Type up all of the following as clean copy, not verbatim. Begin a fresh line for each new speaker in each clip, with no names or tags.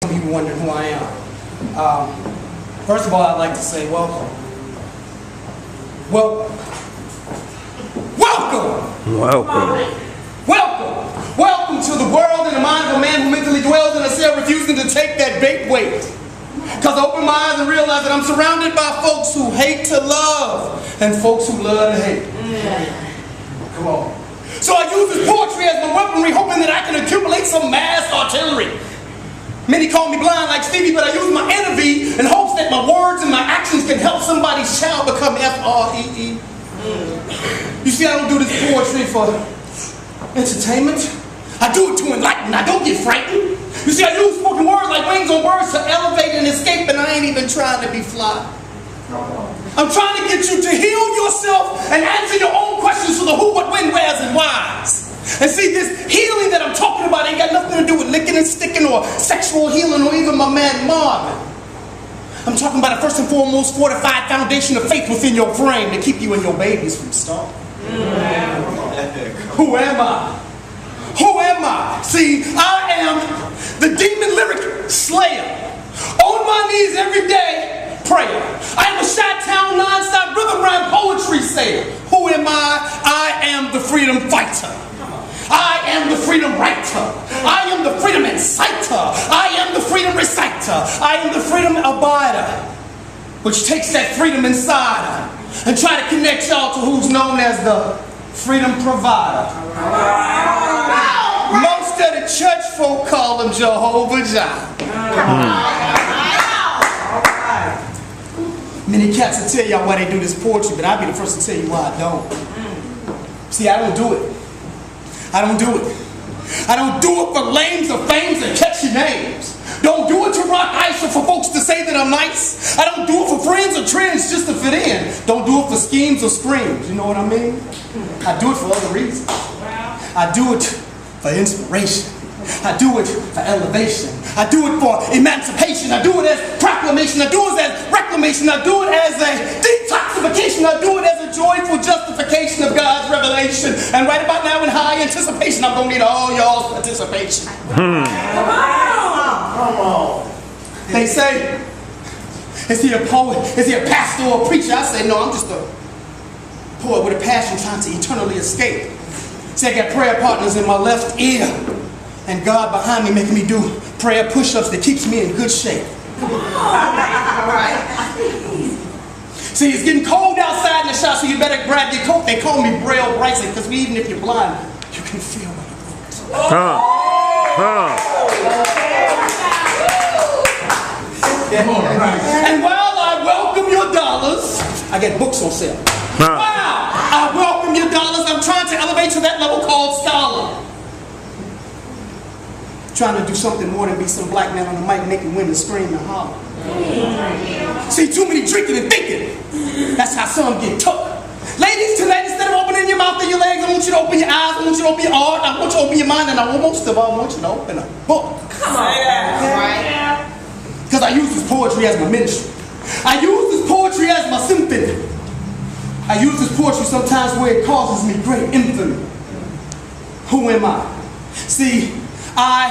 People wondering who I am. First of all, I'd like to say welcome. Welcome. Welcome to the world and the mind of a man who mentally dwells in a cell refusing to take that bait weight. Because I open my eyes and realize that I'm surrounded by folks who hate to love and folks who love to hate. Come on. So I use this poetry as my weaponry, hoping that I can accumulate some mass artillery. Many call me blind like Stevie, but I use my energy in hopes that my words and my actions can help somebody's child become F-R-E-E. You see, I don't do this poetry for entertainment. I do it to enlighten. I don't get frightened. You see, I use spoken words like wings on birds to elevate and escape, and I ain't even trying to be fly. I'm trying to get you to heal yourself and answer your own questions for the who, what, when, where's, and whys. And see, this healing that I'm talking about ain't got nothing to do with licking and sticking or sexual healing or even my man Marvin. I'm talking about a first and foremost fortified foundation of faith within your frame to keep you and your babies from starving. Who am I? Who am I? See, I am the demon lyric slayer. On my knees every day, prayer. I am a Chi-Town non-stop rhythm rhyme poetry sayer. Who am I? I am the freedom fighter. I am the freedom writer. I am the freedom inciter. I am the freedom reciter. I am the freedom abider, which takes that freedom inside and try to connect y'all to who's known as the freedom provider. Most of the church folk call him Jehovah Jireh. Many cats will tell y'all why they do this poetry, but I'll be the first to tell you why I don't. See, I don't do it. I don't do it. I don't do it for lames or fames and catchy names. Don't do it to rock ice or for folks to say that I'm nice. I don't do it for friends or trends just to fit in. Don't do it for schemes or screams. You know what I mean? I do it for other reasons. I do it for inspiration. I do it for elevation. I do it for emancipation. I do it as proclamation. I do it as reclamation. I do it as a detoxification. I do it as a joyful justification of God's revelation. And right about now in high anticipation, I'm going to need all y'all's participation. Come on. They say, is he a poet? Is he a pastor or a preacher? I say, no, I'm just a poet with a passion trying to eternally escape. See, I got prayer partners in my left ear. And God behind me making me do prayer push-ups that keeps me in good shape. See, it's getting cold outside in the shop, so you better grab your coat. They call me Bryson, because even if you're blind, you can feel my voice. And while I welcome your dollars, I get books on sale. Wow, I welcome your dollars. I'm trying to elevate to that level called scholar. Trying to do something more than be some black man on the mic making women scream and holler. See, too many drinking and thinking. That's how some get took. Ladies, tonight, instead of opening your mouth and your legs, I want you to open your eyes, I want you to open your heart, I want you to open your mind, and I want most of all, I want you to open a book. Because I use this poetry as my ministry. I use this poetry as my symphony. I use this poetry sometimes where it causes me great infamy. Who am I? See, I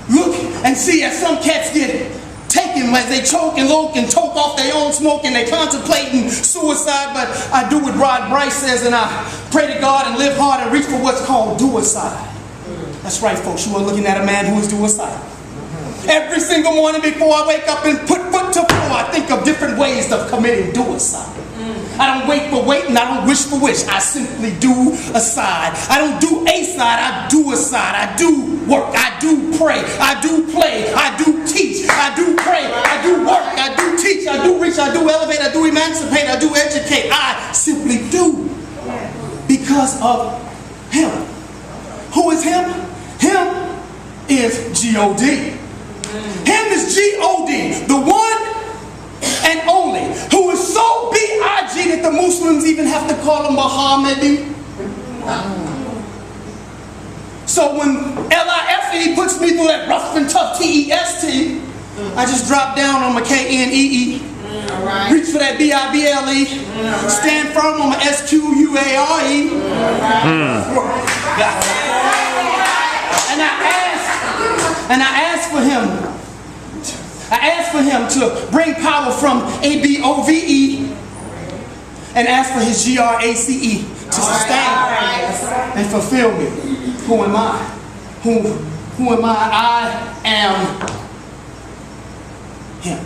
look and see as some cats get taken as they choke and loke and choke off their own smoke and they contemplating suicide, but I do what Bryson says and I pray to God and live hard and reach for what's called suicide. That's right, folks, you are looking at a man who is suicidal. Every single morning before I wake up and put foot to floor, I think of different ways of committing suicide. I don't wait for wait and I don't wish for wish. I simply do a side. I don't do a side, I do a side. I do work, I do pray, I do play, I do teach, I do pray, I do work, I do teach, I do reach, I do elevate, I do emancipate, I do educate. I simply do because of him. Who is him? Him is G-O-D. Him is G-O-D, the one and only, who is so B-I-G that the Muslims even have to call him Muhammadi. So when L-I-F-E puts me through that rough and tough T-E-S-T, I just drop down on my K-N-E-E, reach for that B-I-B-L-E, stand firm on my S-Q-U-A-R-E, and I ask for him I ask for him to bring power from ABOVE and ask for his GRACE to sustain and fulfill me. Who am I? Who am I? I am him.